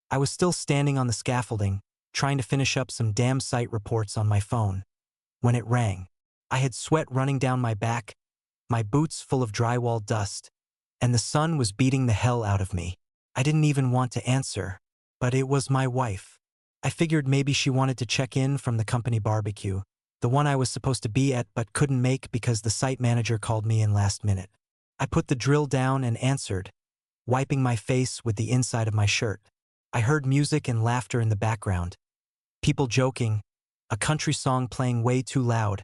I was still standing on the scaffolding, trying to finish up some damn site reports on my phone, when it rang. I had sweat running down my back, my boots full of drywall dust, and the sun was beating the hell out of me. I didn't even want to answer, but it was my wife. I figured maybe she wanted to check in from the company barbecue, the one I was supposed to be at but couldn't make because the site manager called me in last minute. I put the drill down and answered, wiping my face with the inside of my shirt. I heard music and laughter in the background, people joking, a country song playing way too loud,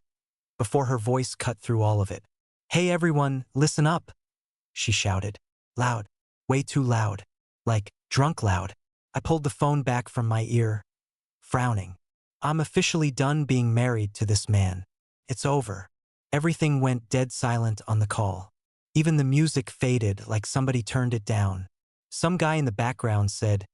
before her voice cut through all of it. "Hey everyone, listen up," she shouted. Loud, way too loud, like drunk loud. I pulled the phone back from my ear, frowning. I'm officially done being married to this man. It's over. Everything went dead silent on the call. Even the music faded like somebody turned it down. Some guy in the background said,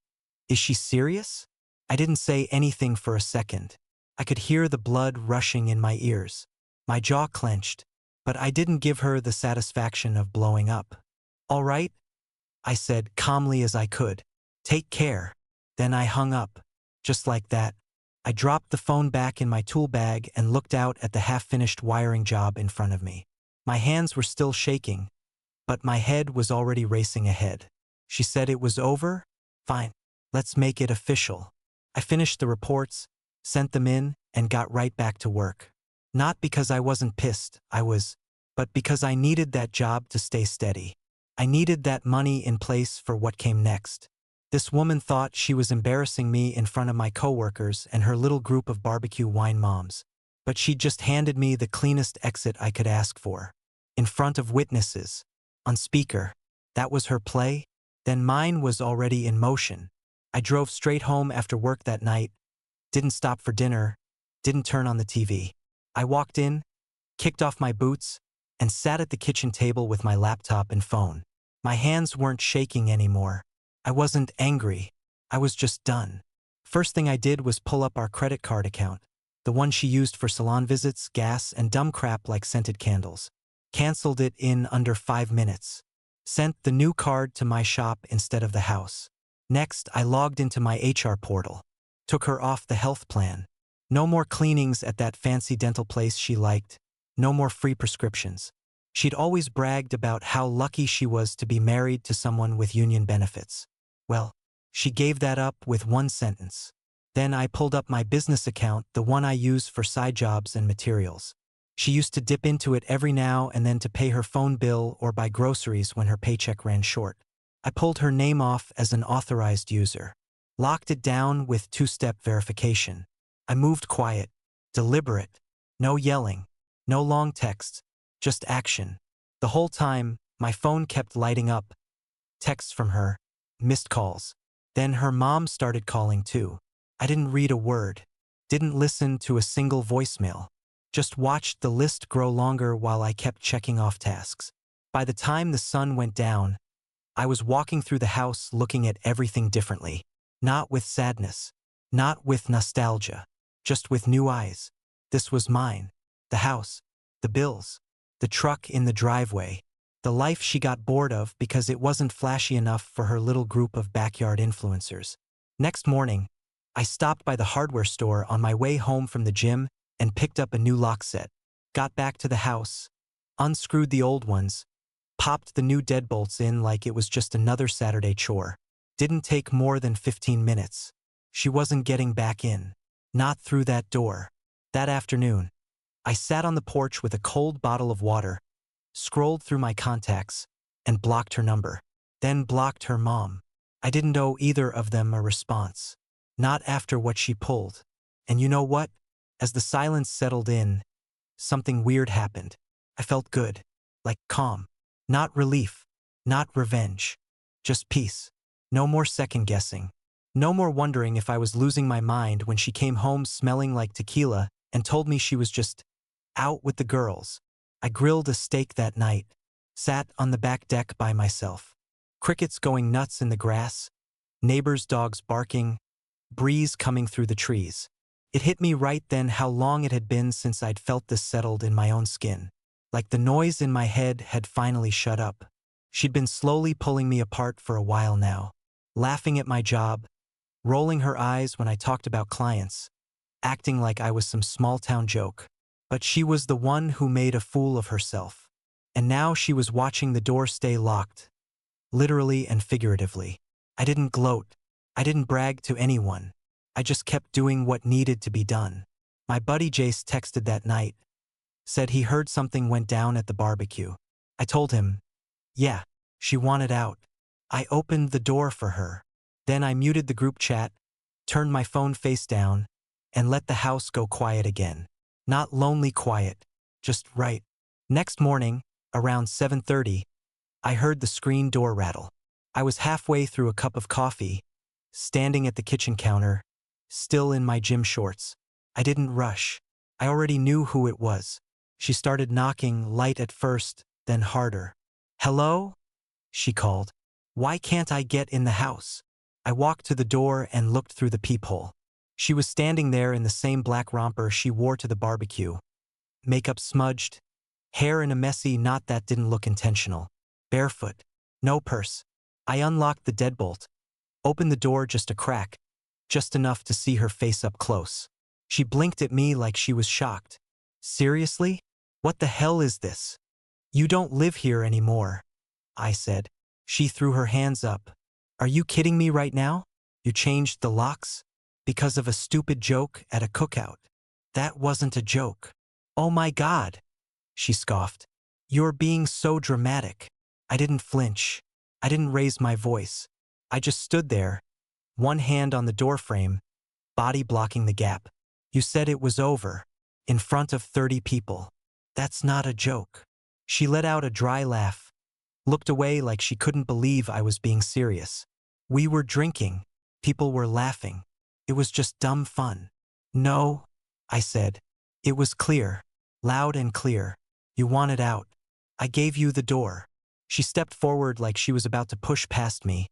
"Is she serious?" I didn't say anything for a second. I could hear the blood rushing in my ears. My jaw clenched, but I didn't give her the satisfaction of blowing up. "All right," I said calmly as I could. "Take care." Then I hung up. Just like that, I dropped the phone back in my tool bag and looked out at the half-finished wiring job in front of me. My hands were still shaking, but my head was already racing ahead. She said it was over? Fine. Let's make it official. I finished the reports, sent them in, and got right back to work. Not because I wasn't pissed, but because I needed that job to stay steady. I needed that money in place for what came next. This woman thought she was embarrassing me in front of my coworkers and her little group of barbecue wine moms, but she just handed me the cleanest exit I could ask for. In front of witnesses, on speaker. That was her play? Then mine was already in motion. I drove straight home after work that night, didn't stop for dinner, didn't turn on the TV. I walked in, kicked off my boots, and sat at the kitchen table with my laptop and phone. My hands weren't shaking anymore. I wasn't angry. I was just done. First thing I did was pull up our credit card account, the one she used for salon visits, gas, and dumb crap like scented candles. Canceled it in under 5 minutes. Sent the new card to my shop instead of the house. Next, I logged into my HR portal. Took her off the health plan. No more cleanings at that fancy dental place she liked. No more free prescriptions. She'd always bragged about how lucky she was to be married to someone with union benefits. Well, she gave that up with one sentence. Then I pulled up my business account, the one I use for side jobs and materials. She used to dip into it every now and then to pay her phone bill or buy groceries when her paycheck ran short. I pulled her name off as an authorized user. Locked it down with two-step verification. I moved quiet, deliberate. No yelling, no long texts, just action. The whole time, my phone kept lighting up. Texts from her, missed calls. Then her mom started calling too. I didn't read a word, didn't listen to a single voicemail. Just watched the list grow longer while I kept checking off tasks. By the time the sun went down, I was walking through the house looking at everything differently. Not with sadness, not with nostalgia, just with new eyes. This was mine. The house, the bills, the truck in the driveway, the life she got bored of because it wasn't flashy enough for her little group of backyard influencers. Next morning, I stopped by the hardware store on my way home from the gym and picked up a new lock set. Got back to the house, unscrewed the old ones, popped the new deadbolts in like it was just another Saturday chore. Didn't take more than 15 minutes. She wasn't getting back in. Not through that door. That afternoon, I sat on the porch with a cold bottle of water, scrolled through my contacts, and blocked her number. Then blocked her mom. I didn't owe either of them a response. Not after what she pulled. And you know what? As the silence settled in, something weird happened. I felt good. Like calm. Not relief. Not revenge. Just peace. No more second-guessing. No more wondering if I was losing my mind when she came home smelling like tequila and told me she was just out with the girls. I grilled a steak that night. Sat on the back deck by myself. Crickets going nuts in the grass. Neighbors' dogs barking. Breeze coming through the trees. It hit me right then how long it had been since I'd felt this settled in my own skin. Like the noise in my head had finally shut up. She'd been slowly pulling me apart for a while now. Laughing at my job, rolling her eyes when I talked about clients, acting like I was some small-town joke. But she was the one who made a fool of herself. And now she was watching the door stay locked, literally and figuratively. I didn't gloat. I didn't brag to anyone. I just kept doing what needed to be done. My buddy Jace texted that night, said he heard something went down at the barbecue. I told him, yeah, she wanted out. I opened the door for her. Then I muted the group chat, turned my phone face down, and let the house go quiet again. Not lonely quiet, just right. Next morning, around 7:30, I heard the screen door rattle. I was halfway through a cup of coffee, standing at the kitchen counter, still in my gym shorts. I didn't rush. I already knew who it was. She started knocking, light at first, then harder. Hello? She called. Why can't I get in the house? I walked to the door and looked through the peephole. She was standing there in the same black romper she wore to the barbecue. Makeup smudged, hair in a messy knot that didn't look intentional. Barefoot. No purse. I unlocked the deadbolt, opened the door just a crack, just enough to see her face up close. She blinked at me like she was shocked. Seriously? What the hell is this? You don't live here anymore, I said. She threw her hands up. Are you kidding me right now? You changed the locks? Because of a stupid joke at a cookout. That wasn't a joke. Oh my God, she scoffed. You're being so dramatic. I didn't flinch. I didn't raise my voice. I just stood there, one hand on the doorframe, body blocking the gap. You said it was over, in front of 30 people. That's not a joke. She let out a dry laugh, looked away like she couldn't believe I was being serious. We were drinking. People were laughing. It was just dumb fun. No, I said. It was clear, loud and clear. You wanted out. I gave you the door. She stepped forward like she was about to push past me.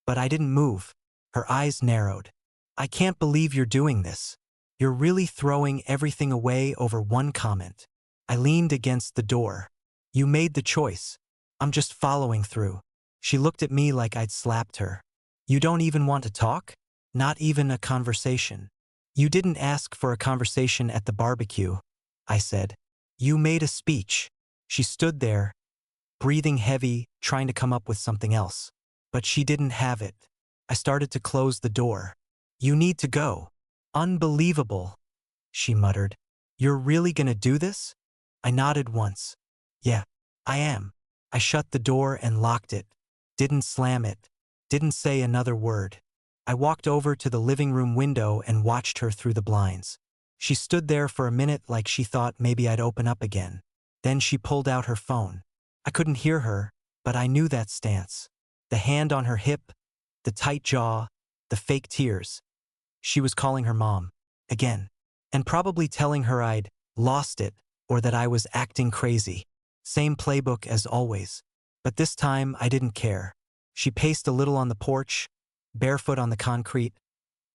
But I didn't move. Her eyes narrowed. I can't believe you're doing this. You're really throwing everything away over one comment. I leaned against the door. You made the choice. I'm just following through. She looked at me like I'd slapped her. You don't even want to talk? Not even a conversation. You didn't ask for a conversation at the barbecue, I said. You made a speech. She stood there, breathing heavy, trying to come up with something else. But she didn't have it. I started to close the door. You need to go. Unbelievable, she muttered. You're really gonna do this? I nodded once. Yeah, I am. I shut the door and locked it. Didn't slam it. Didn't say another word. I walked over to the living room window and watched her through the blinds. She stood there for a minute like she thought maybe I'd open up again. Then she pulled out her phone. I couldn't hear her, but I knew that stance. The hand on her hip, the tight jaw, the fake tears. She was calling her mom. Again. And probably telling her I'd lost it or that I was acting crazy. Same playbook as always. But this time I didn't care. She paced a little on the porch, barefoot on the concrete,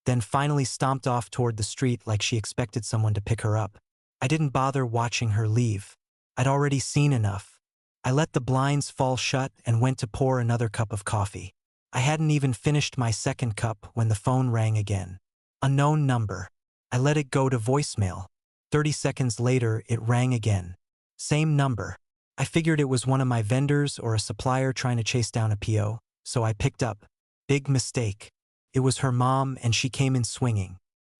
then finally stomped off toward the street like she expected someone to pick her up. I didn't bother watching her leave. I'd already seen enough. I let the blinds fall shut and went to pour another cup of coffee. I hadn't even finished my second cup when the phone rang again. Unknown number. I let it go to voicemail. 30 seconds later, it rang again. Same number. I figured it was one of my vendors or a supplier trying to chase down a PO, so I picked up. Big mistake. It was her mom and she came in swinging.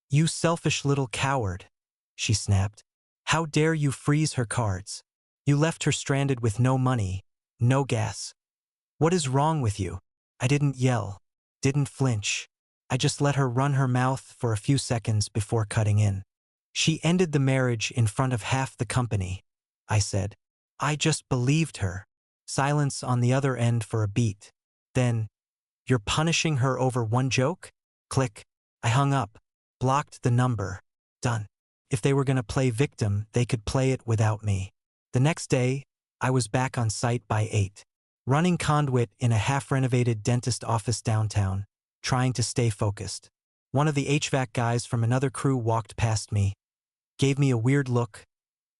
You selfish little coward, she snapped. How dare you freeze her cards? You left her stranded with no money, no gas. What is wrong with you? I didn't yell, didn't flinch. I just let her run her mouth for a few seconds before cutting in. She ended the marriage in front of half the company, I said. I just believed her. Silence on the other end for a beat. Then, you're punishing her over one joke? Click. I hung up, blocked the number. Done. If they were gonna play victim, they could play it without me. The next day, I was back on site by 8. Running conduit in a half-renovated dentist office downtown, trying to stay focused. One of the HVAC guys from another crew walked past me, gave me a weird look,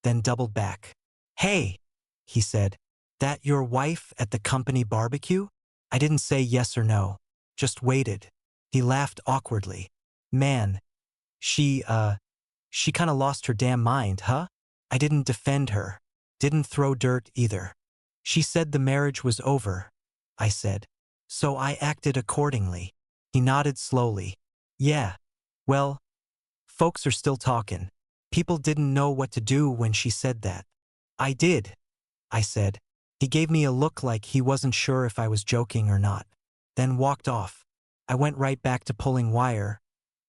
then doubled back. Hey, he said, that your wife at the company barbecue? I didn't say yes or no, just waited. He laughed awkwardly. Man, she, she kinda lost her damn mind, huh? I didn't defend her. Didn't throw dirt either. She said the marriage was over, I said. So I acted accordingly. He nodded slowly. Yeah. Well, folks are still talking. People didn't know what to do when she said that. I did, I said. He gave me a look like he wasn't sure if I was joking or not, then walked off. I went right back to pulling wire,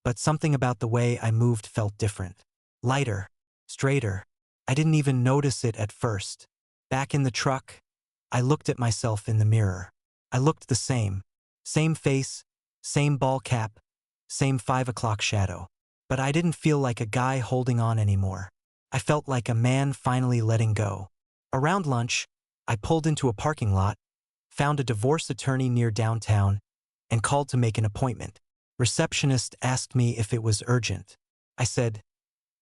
but something about the way I moved felt different. Lighter, straighter. I didn't even notice it at first. Back in the truck, I looked at myself in the mirror. I looked the same. Same face, same ball cap, same 5 o'clock shadow. But I didn't feel like a guy holding on anymore. I felt like a man finally letting go. Around lunch, I pulled into a parking lot, found a divorce attorney near downtown, and called to make an appointment. Receptionist asked me if it was urgent. I said,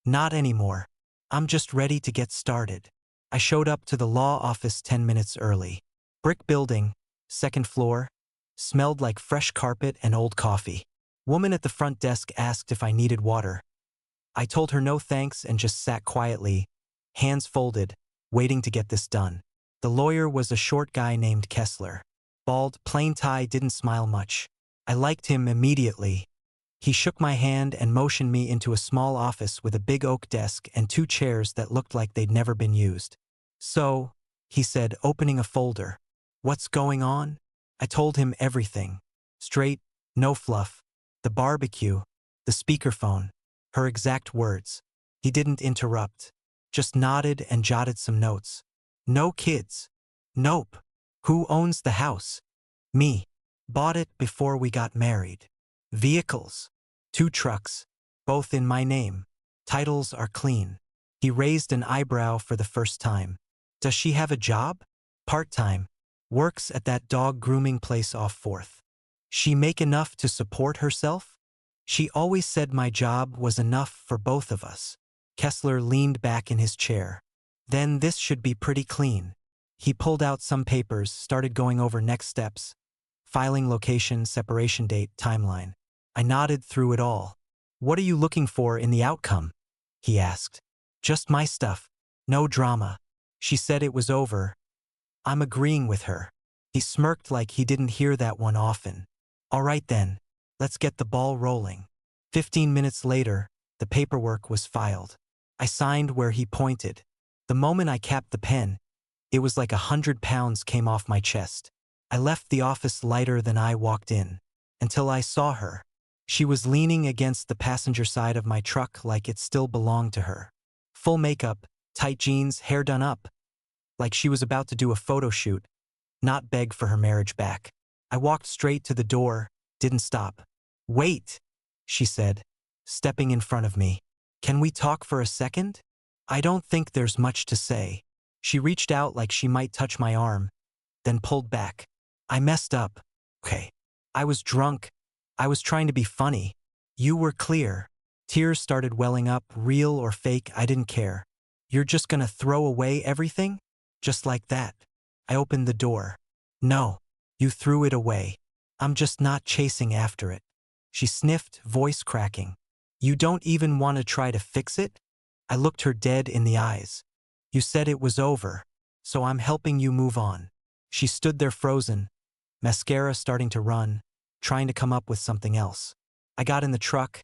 not anymore. I'm just ready to get started. I showed up to the law office 10 minutes early. Brick building, second floor, smelled like fresh carpet and old coffee. Woman at the front desk asked if I needed water. I told her no thanks and just sat quietly, hands folded, waiting to get this done. The lawyer was a short guy named Kessler. Bald, plain tie, didn't smile much. I liked him immediately. He shook my hand and motioned me into a small office with a big oak desk and 2 chairs that looked like they'd never been used. So, he said, opening a folder. What's going on? I told him everything. Straight, no fluff. The barbecue, the speakerphone, her exact words. He didn't interrupt. Just nodded and jotted some notes. No kids. Nope. Who owns the house? Me. Bought it before we got married. Vehicles. 2 trucks. Both in my name. Titles are clean. He raised an eyebrow for the first time. Does she have a job? Part-time. Works at that dog grooming place off 4th. She make enough to support herself? She always said my job was enough for both of us. Kessler leaned back in his chair. Then this should be pretty clean. He pulled out some papers, started going over next steps. Filing location, separation date, timeline. I nodded through it all. What are you looking for in the outcome? He asked. Just my stuff. No drama. She said it was over. I'm agreeing with her. He smirked like he didn't hear that one often. All right then. Let's get the ball rolling. 15 minutes later, the paperwork was filed. I signed where he pointed. The moment I capped the pen, it was like 100 pounds came off my chest. I left the office lighter than I walked in, until I saw her. She was leaning against the passenger side of my truck like it still belonged to her. Full makeup, tight jeans, hair done up, like she was about to do a photo shoot, not beg for her marriage back. I walked straight to the door, didn't stop. Wait, she said, stepping in front of me. Can we talk for a second? I don't think there's much to say. She reached out like she might touch my arm, then pulled back. I messed up. Okay. I was drunk. I was trying to be funny. You were clear. Tears started welling up, real or fake, I didn't care. You're just gonna throw away everything? Just like that. I opened the door. No. You threw it away. I'm just not chasing after it. She sniffed, voice cracking. You don't even want to try to fix it? I looked her dead in the eyes. You said it was over, so I'm helping you move on. She stood there frozen, mascara starting to run, trying to come up with something else. I got in the truck,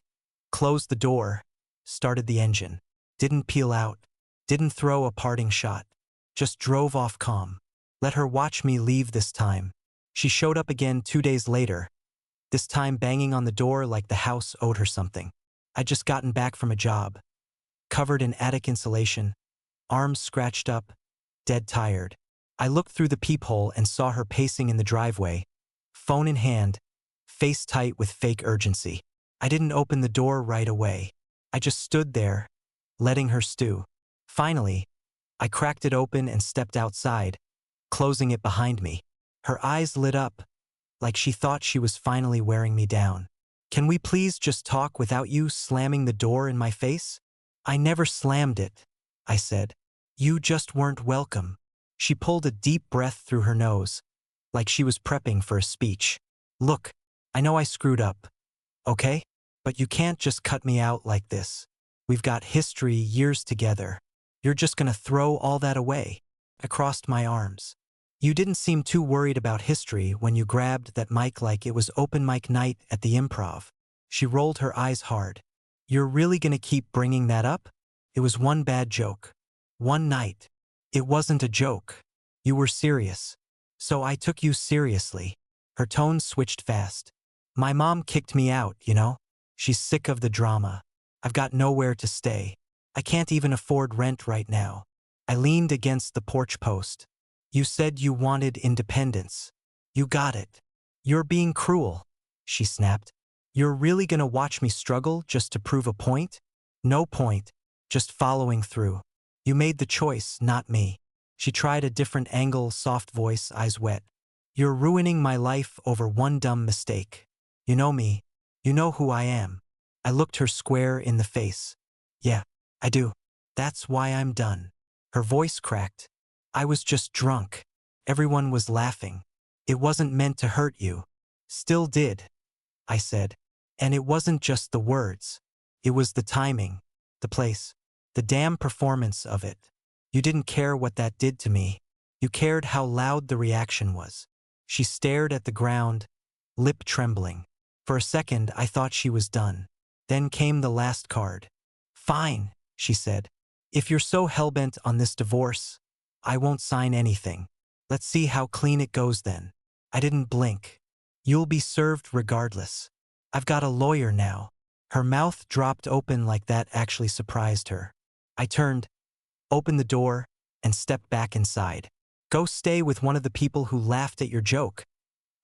closed the door, started the engine. Didn't peel out, didn't throw a parting shot. Just drove off calm. Let her watch me leave this time. She showed up again 2 days later, this time banging on the door like the house owed her something. I'd just gotten back from a job, covered in attic insulation, arms scratched up, dead tired. I looked through the peephole and saw her pacing in the driveway, phone in hand, face tight with fake urgency. I didn't open the door right away. I just stood there, letting her stew. Finally, I cracked it open and stepped outside, closing it behind me. Her eyes lit up, like she thought she was finally wearing me down. Can we please just talk without you slamming the door in my face? I never slammed it, I said. You just weren't welcome. She pulled a deep breath through her nose, like she was prepping for a speech. Look, I know I screwed up. okay? But you can't just cut me out like this. We've got history, years together. You're just gonna throw all that away." I crossed my arms. "You didn't seem too worried about history when you grabbed that mic like it was open mic night at the Improv." She rolled her eyes hard. "You're really gonna keep bringing that up? It was one bad joke. One night. It wasn't a joke. You were serious. So I took you seriously." Her tone switched fast. "My mom kicked me out, you know? She's sick of the drama. I've got nowhere to stay. I can't even afford rent right now." I leaned against the porch post. "You said you wanted independence. You got it. You're being cruel," she snapped. "You're really gonna watch me struggle just to prove a point?" "No point. Just following through. You made the choice, not me." She tried a different angle, soft voice, eyes wet. "You're ruining my life over one dumb mistake. You know me. You know who I am." I looked her square in the face. "Yeah, I do. That's why I'm done." Her voice cracked. "I was just drunk. Everyone was laughing. It wasn't meant to hurt you." "Still did," I said. "And it wasn't just the words. It was the timing, the place, the damn performance of it. You didn't care what that did to me. You cared how loud the reaction was." She stared at the ground, lip trembling. For a second, I thought she was done. Then came the last card. "Fine," she said. "If you're so hellbent on this divorce, I won't sign anything. Let's see how clean it goes then." I didn't blink. "You'll be served regardless. I've got a lawyer now." Her mouth dropped open like that actually surprised her. I turned, opened the door, and stepped back inside. "Go stay with one of the people who laughed at your joke,"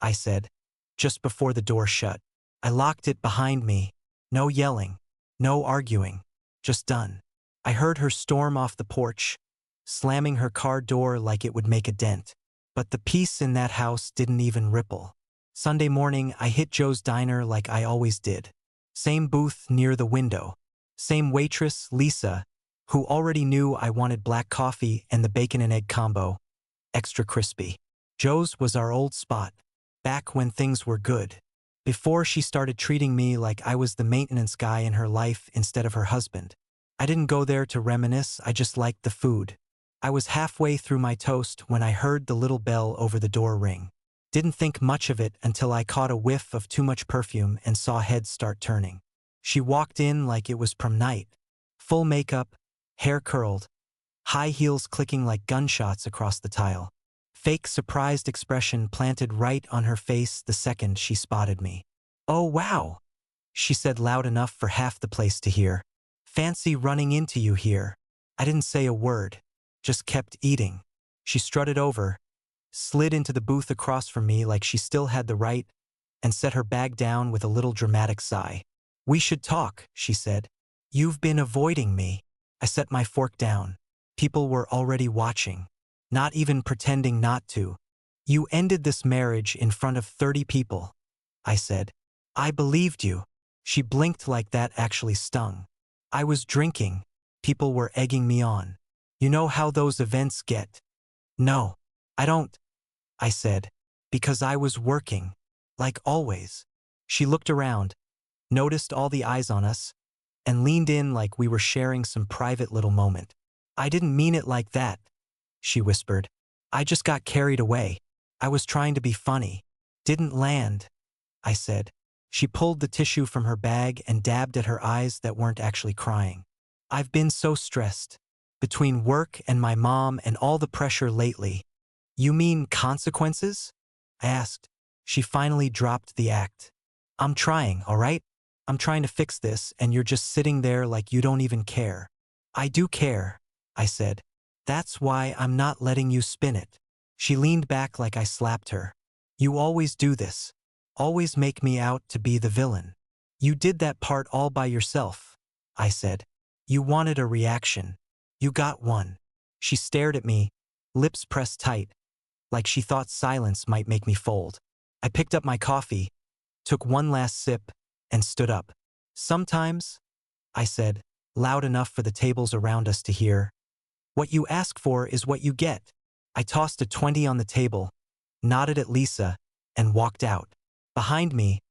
I said, just before the door shut. I locked it behind me. No yelling, no arguing, just done. I heard her storm off the porch, slamming her car door like it would make a dent. But the peace in that house didn't even ripple. Sunday morning, I hit Joe's Diner like I always did. Same booth near the window. Same waitress, Lisa, who already knew I wanted black coffee and the bacon and egg combo, extra crispy. Joe's was our old spot, back when things were good. Before she started treating me like I was the maintenance guy in her life instead of her husband. I didn't go there to reminisce, I just liked the food. I was halfway through my toast when I heard the little bell over the door ring. Didn't think much of it until I caught a whiff of too much perfume and saw heads start turning. She walked in like it was prom night. Full makeup, hair curled, high heels clicking like gunshots across the tile. Fake surprised expression planted right on her face the second she spotted me. "Oh wow," she said loud enough for half the place to hear. "Fancy running into you here." I didn't say a word, just kept eating. She strutted over, slid into the booth across from me like she still had the right, and set her bag down with a little dramatic sigh. "We should talk," she said. "You've been avoiding me." I set my fork down. People were already watching, not even pretending not to. "You ended this marriage in front of 30 people," I said. "I believed you." She blinked like that actually stung. "I was drinking. People were egging me on. You know how those events get." "No, I don't," I said, "because I was working. Like always." She looked around, noticed all the eyes on us, and leaned in like we were sharing some private little moment. "I didn't mean it like that," she whispered. "I just got carried away. I was trying to be funny." "Didn't land," I said. She pulled the tissue from her bag and dabbed at her eyes that weren't actually crying. "I've been so stressed. Between work and my mom and all the pressure lately." "You mean consequences?" I asked. She finally dropped the act. "I'm trying, all right? I'm trying to fix this, and you're just sitting there like you don't even care." "I do care," I said. "That's why I'm not letting you spin it." She leaned back like I slapped her. "You always do this. Always make me out to be the villain." "You did that part all by yourself," I said. "You wanted a reaction. You got one." She stared at me, lips pressed tight, like she thought silence might make me fold. I picked up my coffee, took one last sip, and stood up. "Sometimes," I said, loud enough for the tables around us to hear, "what you ask for is what you get." I tossed a 20 on the table, nodded at Lisa, and walked out. Behind me,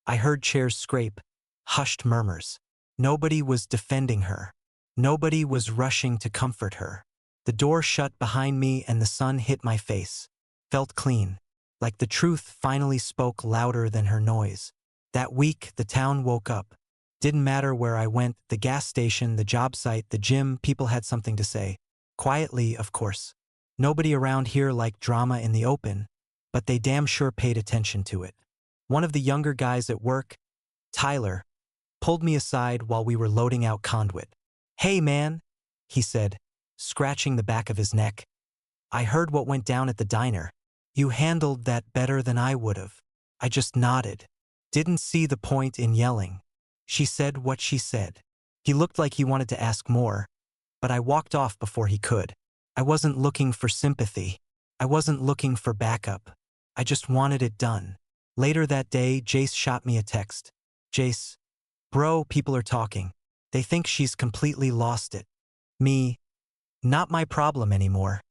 I heard chairs scrape, hushed murmurs. Nobody was defending her. Nobody was rushing to comfort her. The door shut behind me and the sun hit my face. Felt clean, like the truth finally spoke louder than her noise. That week, the town woke up. Didn't matter where I went, the gas station, the job site, the gym, people had something to say. Quietly, of course. Nobody around here liked drama in the open, but they damn sure paid attention to it. One of the younger guys at work, Tyler, pulled me aside while we were loading out conduit. "Hey man," he said, scratching the back of his neck. "I heard what went down at the diner. You handled that better than I would've." I just nodded. Didn't see the point in yelling. She said what she said. He looked like he wanted to ask more, but I walked off before he could. I wasn't looking for sympathy. I wasn't looking for backup. I just wanted it done. Later that day, Jace shot me a text. "Jace, bro, people are talking. They think she's completely lost it." Me, not my problem anymore.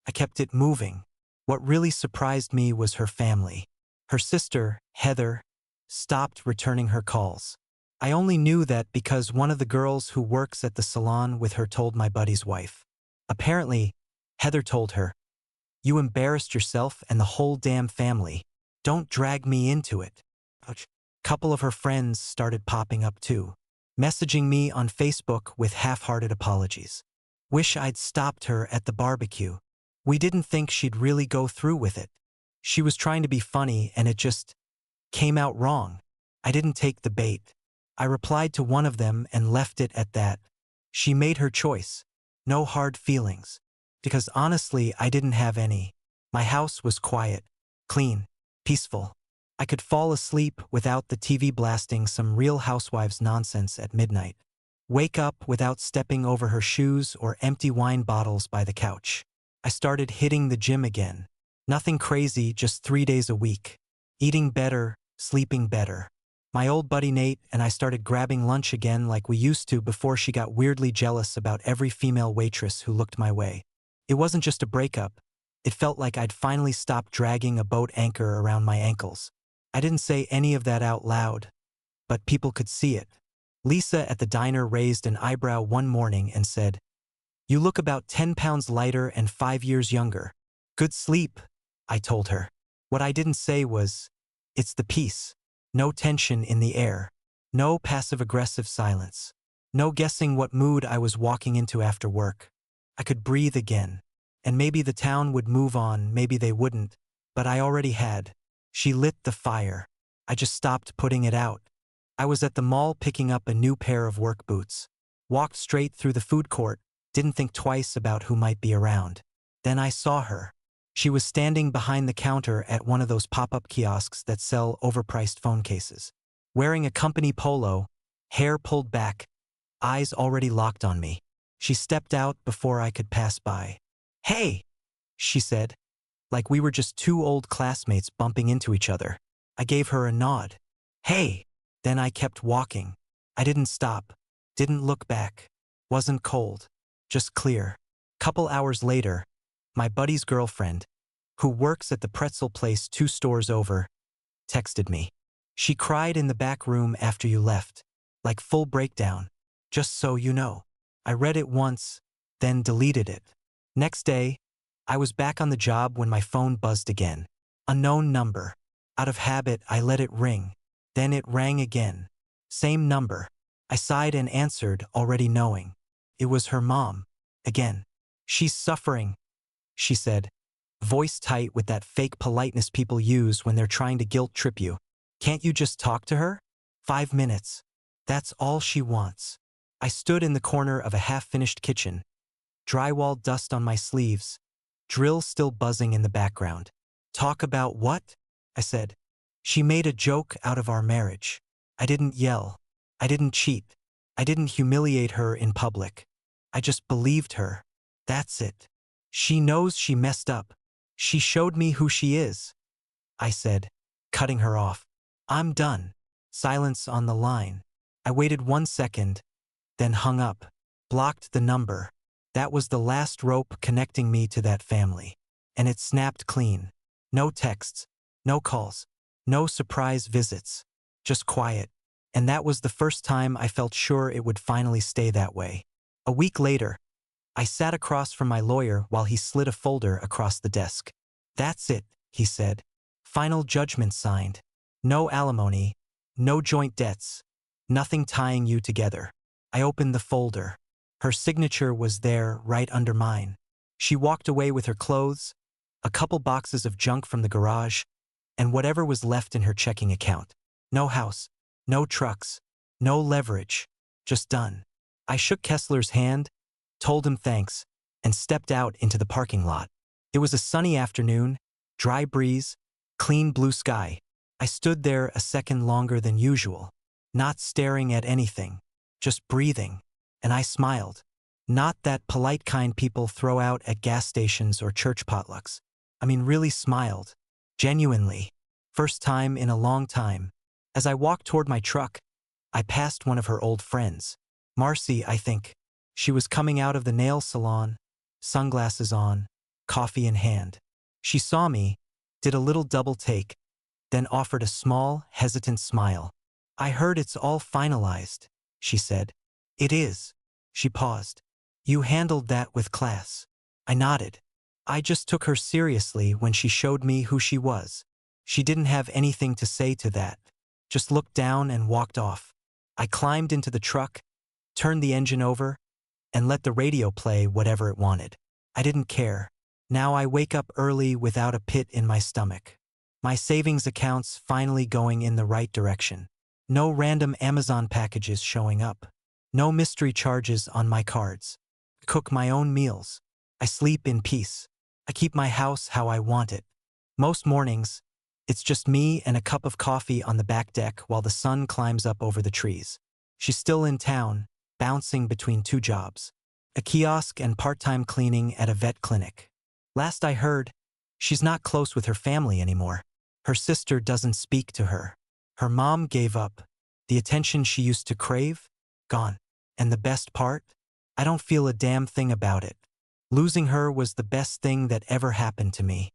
I kept it moving. What really surprised me was her family. Her sister, Heather, stopped returning her calls. I only knew that because one of the girls who works at the salon with her told my buddy's wife. Apparently, Heather told her, "You embarrassed yourself and the whole damn family. Don't drag me into it." A couple of her friends started popping up too, messaging me on Facebook with half-hearted apologies. Wish I'd stopped her at the barbecue. We didn't think she'd really go through with it. She was trying to be funny and it just came out wrong. I didn't take the bait. I replied to one of them and left it at that. She made her choice. No hard feelings. Because honestly, I didn't have any. My house was quiet, clean, peaceful. I could fall asleep without the TV blasting some Real Housewives nonsense at midnight. Wake up without stepping over her shoes or empty wine bottles by the couch. I started hitting the gym again. Nothing crazy, just 3 days a week. Eating better, sleeping better. My old buddy Nate and I started grabbing lunch again like we used to before she got weirdly jealous about every female waitress who looked my way. It wasn't just a breakup. It felt like I'd finally stopped dragging a boat anchor around my ankles. I didn't say any of that out loud, but people could see it. Lisa at the diner raised an eyebrow one morning and said, "You look about 10 pounds lighter and 5 years younger." "Good sleep," I told her. What I didn't say was, "It's the peace." No tension in the air. No passive-aggressive silence. No guessing what mood I was walking into after work. I could breathe again. And maybe the town would move on, maybe they wouldn't. But I already had. She lit the fire. I just stopped putting it out. I was at the mall picking up a new pair of work boots. Walked straight through the food court, didn't think twice about who might be around. Then I saw her. She was standing behind the counter at one of those pop-up kiosks that sell overpriced phone cases. Wearing a company polo, hair pulled back, eyes already locked on me. She stepped out before I could pass by. "Hey," she said, like we were just two old classmates bumping into each other. I gave her a nod. "Hey." Then I kept walking. I didn't stop. Didn't look back. Wasn't cold. Just clear. Couple hours later, my buddy's girlfriend, who works at the pretzel place 2 stores over, texted me. "She cried in the back room after you left. Like full breakdown. Just so you know." I read it once, then deleted it. Next day, I was back on the job when my phone buzzed again. Unknown number. Out of habit, I let it ring. Then it rang again. Same number. I sighed and answered, already knowing. It was her mom. Again. "She's suffering," she said, voice tight with that fake politeness people use when they're trying to guilt trip you. "Can't you just talk to her? 5 minutes. That's all she wants." I stood in the corner of a half-finished kitchen, drywall dust on my sleeves, drill still buzzing in the background. "Talk about what?" I said. "She made a joke out of our marriage. I didn't yell. I didn't cheat. I didn't humiliate her in public. I just believed her. That's it. She knows she messed up. She showed me who she is," I said, cutting her off. "I'm done." Silence on the line. I waited 1 second, then hung up. Blocked the number. That was the last rope connecting me to that family. And it snapped clean. No texts. No calls. No surprise visits. Just quiet. And that was the first time I felt sure it would finally stay that way. A week later, I sat across from my lawyer while he slid a folder across the desk. "That's it," he said. "Final judgment signed. No alimony, no joint debts, nothing tying you together." I opened the folder. Her signature was there right under mine. She walked away with her clothes, a couple boxes of junk from the garage, and whatever was left in her checking account. No house, no trucks, no leverage, just done. I shook Kessler's hand, told him thanks, and stepped out into the parking lot. It was a sunny afternoon, dry breeze, clean blue sky. I stood there a second longer than usual, not staring at anything, just breathing, and I smiled. Not that polite kind people throw out at gas stations or church potlucks. I mean, really smiled. Genuinely. First time in a long time. As I walked toward my truck, I passed one of her old friends. Marcy, I think. She was coming out of the nail salon, sunglasses on, coffee in hand. She saw me, did a little double take, then offered a small, hesitant smile. "I heard it's all finalized," she said. "It is." She paused. "You handled that with class." I nodded. I just took her seriously when she showed me who she was. She didn't have anything to say to that. Just looked down and walked off. I climbed into the truck, turned the engine over, and let the radio play whatever it wanted. I didn't care. Now I wake up early without a pit in my stomach. My savings account's finally going in the right direction. No random Amazon packages showing up. No mystery charges on my cards. I cook my own meals. I sleep in peace. I keep my house how I want it. Most mornings, it's just me and a cup of coffee on the back deck while the sun climbs up over the trees. She's still in town, bouncing between two jobs. A kiosk and part-time cleaning at a vet clinic. Last I heard, she's not close with her family anymore. Her sister doesn't speak to her. Her mom gave up. The attention she used to crave? Gone. And the best part? I don't feel a damn thing about it. Losing her was the best thing that ever happened to me.